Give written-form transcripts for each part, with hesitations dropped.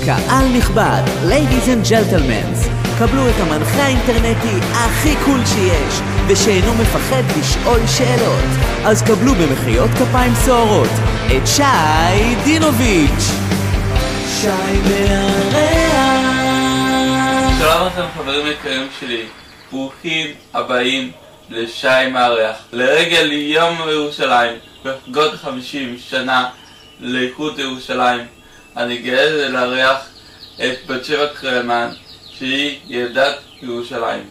קהל נכבד, ladies and gentlemen, קבלו את המנחה האינטרנטי הכי קול שיש, ושאינו מפחד לשאול שאלות. אז קבלו במחיאות כפיים סוערות את שי דינוביץ'. שי מארח. שלום לכם חברים יקרים שלי, ברוכים הבאים לשי מארח. לרגל יום ירושלים וחגות 50 שנה לאיחוד ירושלים, אני גאה לארח את בת שבע קרלמן, שהיא ילדת ירושלים.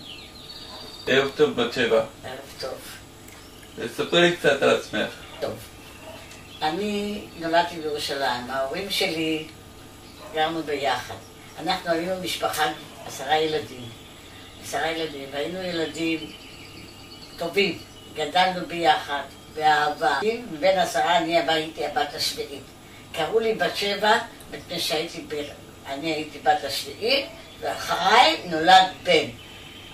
ערב טוב בת שבע. ערב טוב. ספרי לי קצת על עצמך. טוב. אני נולדתי בירושלים, ההורים שלי גרנו ביחד. אנחנו היינו משפחה, 10 ילדים, והיינו ילדים טובים, גדלנו ביחד, באהבה. בין 10 אני הייתי הבת השביעית. קראו לי בת שבע, מפני שאני הייתי בת השביעית, ואחריי נולד בן.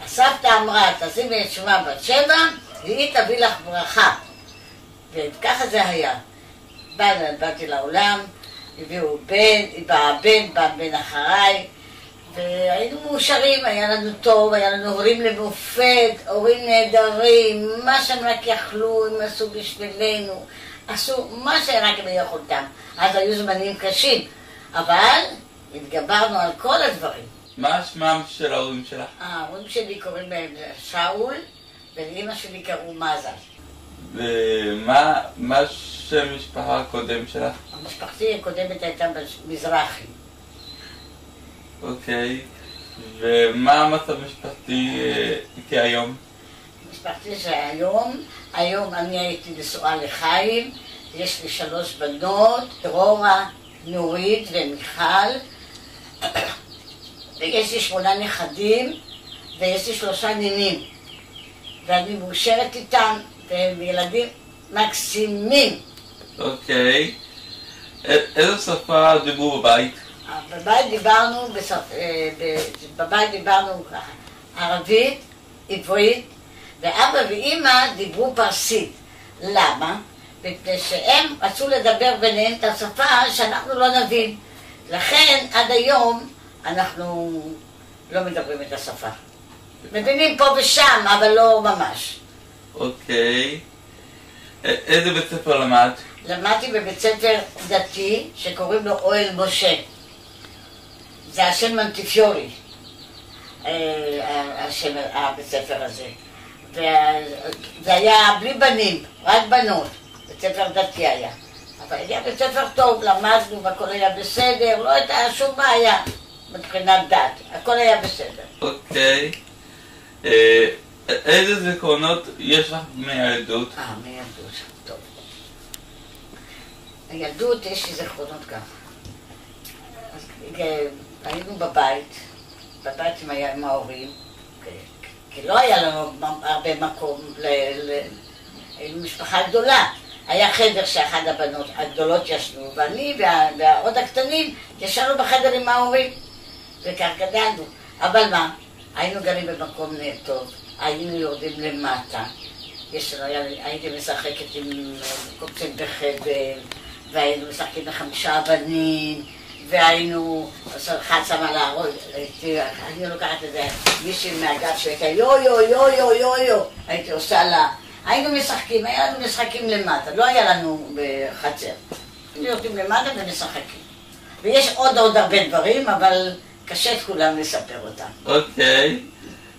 הסבתא אמרה, תשימי את שמה בת שבע, והיא תביא לך ברכה. וככה זה היה. באתי לעולם, הביאו בן, בא בן אחריי, והיינו מאושרים, היה לנו טוב, היה לנו הורים למופת, הורים נהדרים, מה שהם רק יכלו, הם עשו בשבילנו, עשו מה שרק הם יכולתם. אז היו זמנים קשים, אבל התגברנו על כל הדברים. מה שמם של ההורים שלך? ההורים שלי קוראים להם שאול, ולאמא שלי קראו מזל. ומה שם המשפחה הקודם שלך? המשפחתי הקודמת הייתה מזרחי. אוקיי, ומה המצב המשפחתי כהיום? משפחתי היום אני הייתי נשואה לחיים, יש לי 3 בנות, דרורה, נורית ומיכל, ויש לי 8 נכדים, ויש לי 3 נינים, ואני מאושרת איתם, והם ילדים מקסימים. אוקיי, איזו שפה דיברו בבית? בבית דיברנו ערבית, עברית, ואבא ואמא דיברו פרסית. למה? מפני שהם רצו לדבר ביניהם את השפה שאנחנו לא נבין. לכן עד היום אנחנו לא מדברים את השפה. מבינים פה ושם, אבל לא ממש. אוקיי. איזה בית ספר למדת? למדתי בבית ספר דתי שקוראים לו אוהל משה. זה השם מנטיפיורי, השם הבית ספר הזה. זה היה בלי בנים, רק בנות. בית ספר דתי היה. אבל היה בית ספר טוב, למדנו והכל היה בסדר, לא הייתה שום בעיה מבחינת דת, הכל היה בסדר. אוקיי. איזה זיכרונות יש לך מהילדות? מהילדות, טוב. הילדות יש לי זיכרונות ככה. היינו בבית עם ההורים, כי לא היה לנו הרבה מקום, היינו משפחה גדולה. היה חדר שאחד הבנות הגדולות ישנו, ואני והעוד הקטנים ישנו בחדר עם ההורים, וכך גדלנו. אבל מה? היינו גרים במקום טוב, היינו יורדים למטה, הייתי משחקת עם קופצים בחבל, והיינו משחקים ב5 בנים, והיינו, אחד שם על הראש, אני לוקחת את זה, מישהי מהגב שהייתה יו יו יו יו יו יו, הייתי עושה לה, היינו משחקים, היה לנו משחקים למטה, לא היה לנו בחצר, היינו יורדים למטה ומשחקים. ויש עוד הרבה דברים, אבל קשה את כולם לספר אותם. אוקיי,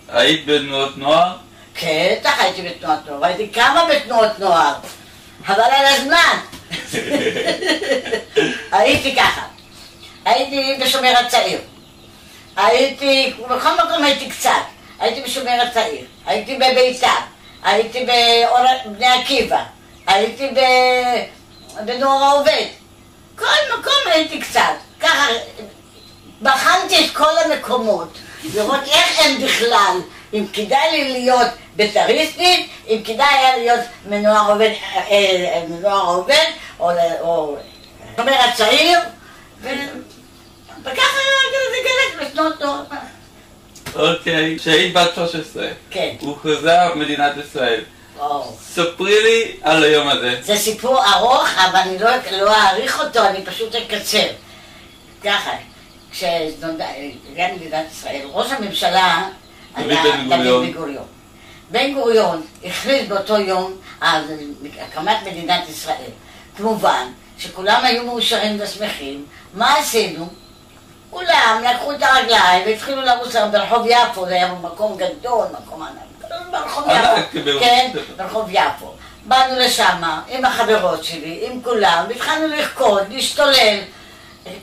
היית בתנועות נוער? כן, הייתי בתנועת נוער, הייתי כמה בתנועות נוער, אבל על הזמן. הייתי ככה. הייתי בשומר הצעיר, בכל מקום הייתי קצת, הייתי בשומר הצעיר, הייתי בביתר, הייתי בבני עקיבא, הייתי בנוער העובד, כל מקום הייתי קצת, ככה בחנתי את כל המקומות, לראות איך הם בכלל, אם כדאי לי להיות בית"ריסטית, אם כדאי היה להיות מנוער העובד, או שומר הצעיר, וככה זה גלק לשנות נוער. אוקיי, שהיית בת 13. כן. הוכרזה מדינת ישראל. ספרי לי על היום הזה. זה סיפור ארוך, אבל אני לא אעריך אותו, אני פשוט אקצר. ככה, כשהגיעה מדינת ישראל, ראש הממשלה היה דוד בן גוריון. בן גוריון הכריז באותו יום על הקמת מדינת ישראל. כמובן שכולם היו מאושרים ושמחים. מה עשינו? כולם לקחו את הרגליים והתחילו לרוץ ברחוב יפו, זה היה מקום גדול, מקום ענק, ברחוב יפו, כן, ברחוב יפו. באנו לשם עם החברות שלי, עם כולם, והתחלנו לרקוד, להשתולל.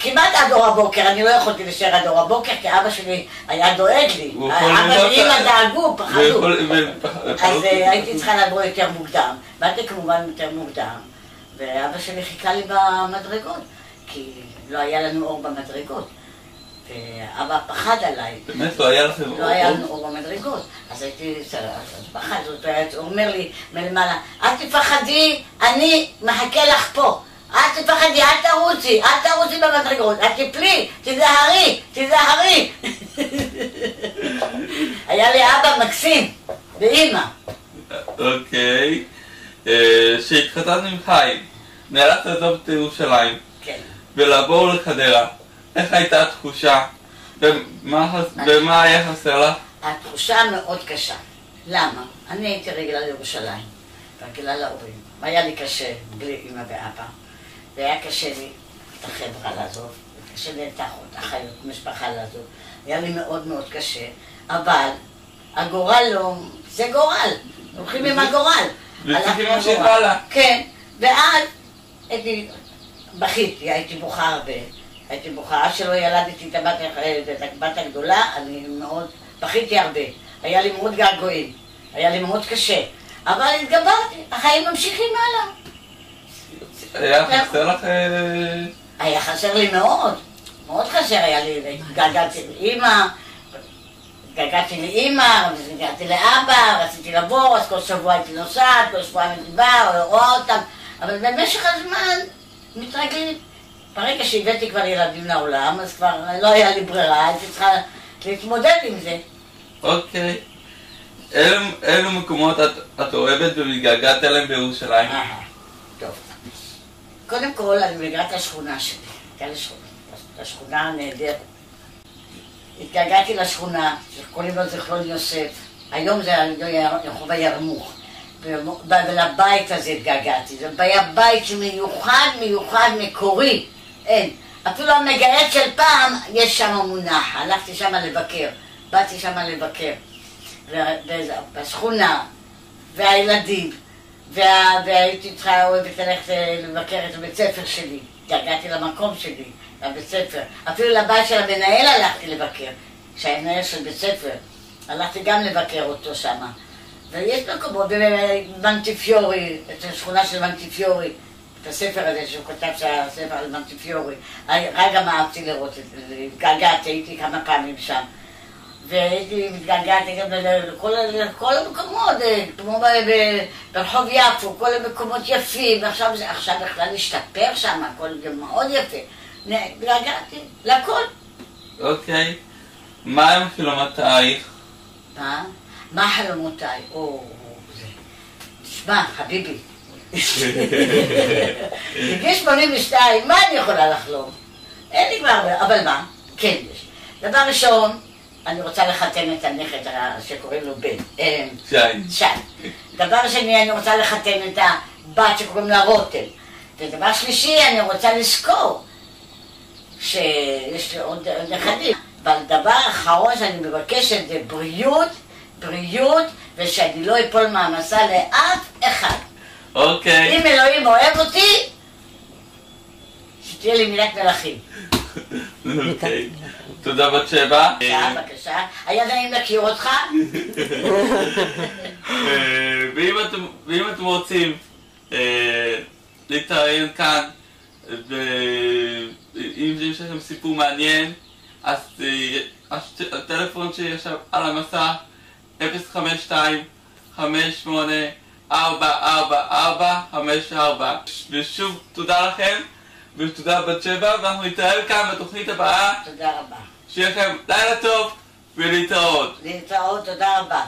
כמעט עד אור הבוקר, אני לא יכולתי להישאר עד אור הבוקר, כי אבא שלי היה דואג לי. אבא ואמא דאגו, פחדו. אז הייתי צריכה לעבור יותר מוקדם. באתי כמובן יותר מוקדם, ואבא שלי חיכה לי במדרגות, כי לא היה לנו אור במדרגות. ואבא פחד עליי. באמת לא היה לכם אור? לא היה לנו אור במדרגות. אז הייתי, פחד, הוא אומר לי מלמעלה, אל תפחדי, אני מחכה לך פה. אל תפחדי, אל תרוצי במדרגות, אל תפלי, תזהרי, תזהרי. היה לי אבא מקסים, ואמא. אוקיי. שהתחתנת עם חיים, נאלצת לעזוב את ירושלים. כן. ולעבור לחדרה. איך הייתה התחושה? ומה היה חסר לך? התחושה מאוד קשה. למה? אני הייתי רגילה לירושלים, רגילה להורים. היה לי קשה בלי אמא ואבא. והיה קשה לי את החברה לעזוב, קשה לי את האחיות, משפחה לעזוב. היה לי מאוד מאוד קשה, אבל הגורל לא... זה גורל, הולכים עם הגורל. וצריכים להמשיך הלאה. כן, ואז בכיתי, הייתי בוכה הרבה. הייתי בוכה, עד שלא ילדתי את הבת הגדולה, אני מאוד... בכיתי הרבה. היה לי מאוד געגועים, היה לי מאוד קשה. אבל התגברתי, החיים ממשיכים הלאה. היה חסר לך... היה חסר לי מאוד, מאוד חסר היה לי, התגעגעתי לאמא, התגעגעתי לאבא, רציתי לבוא, אז כל שבוע הייתי נוסעת, כל שבוע הייתי באה, או רואה אותם, אבל במשך הזמן מתרגלים. ברגע שהבאתי כבר ילדים לעולם, אז כבר לא היה לי ברירה, הייתי צריכה להתמודד עם זה. אוקיי. אילו מקומות את אוהבת ומתגעגעת אליהם בירושלים? טוב. קודם כל, אני מגעת לשכונה שלי. הייתה לשכונה הנהדרת. התגעגעתי לשכונה, שקוראים לו זיכרון יוסף. היום זה רחוב הירמוך. ולבית הזה התגעגעתי. זה היה בית מיוחד, מיוחד, מקורי. אין. אפילו המגהץ של פעם, יש שם מונח. הלכתי שם לבקר. באתי שם לבקר. בשכונה. והילדים. והייתי צריכה אוהבת ללכת לבקר את הבית ספר שלי. התגעגעתי למקום שלי, לבית ספר. אפילו לבית של המנהל הלכתי לבקר. כשהיה מנהל של בית ספר. הלכתי גם לבקר אותו שם. ויש מקומות, במנטיפיורי, את השכונה של מנטיפיורי, את הספר הזה שהוא כתב שהספר על מנטיפיורי. גם אהבתי לראות את זה, התגעגעתי, הייתי כמה פעמים שם. והייתי מתגעגעתי גם לכל המקומות, כמו ברחוב יפו, כל המקומות יפים, ועכשיו בכלל השתפר שם, הכל מאוד יפה. התגעגעתי לכל. אוקיי. מה הם חלומותייך? מה חלומותיי? תשמע, חביבי. בגיל 82, מה אני יכולה לחלום? אין לי כבר, אבל מה? כן יש. דבר ראשון, אני רוצה לחתן את הנכד שקוראים לו בן. שי. דבר שני, אני רוצה לחתן את הבת שקוראים לה רותם. ודבר שלישי, אני רוצה לזכור שיש לי עוד נכדים. אבל דבר אחרון שאני מבקשת זה בריאות, ושאני לא אפול מעמסה לאף אחד. אוקיי. אם אלוהים אוהב אותי, שתהיה לי מילת מלכים. אוקיי. תודה בת שבע. בבקשה. היה נעים להכיר אותך? ואם אתם רוצים להתראיין כאן, אם יש לכם סיפור מעניין, אז הטלפון שישב על המסך 052-58-444-54. ושוב תודה לכם ותודה בת שבע, ואנחנו נתראה כאן בתוכנית הבאה. תודה רבה. שיהיה לכם לילה טוב ולהתראות. להתראות, תודה רבה.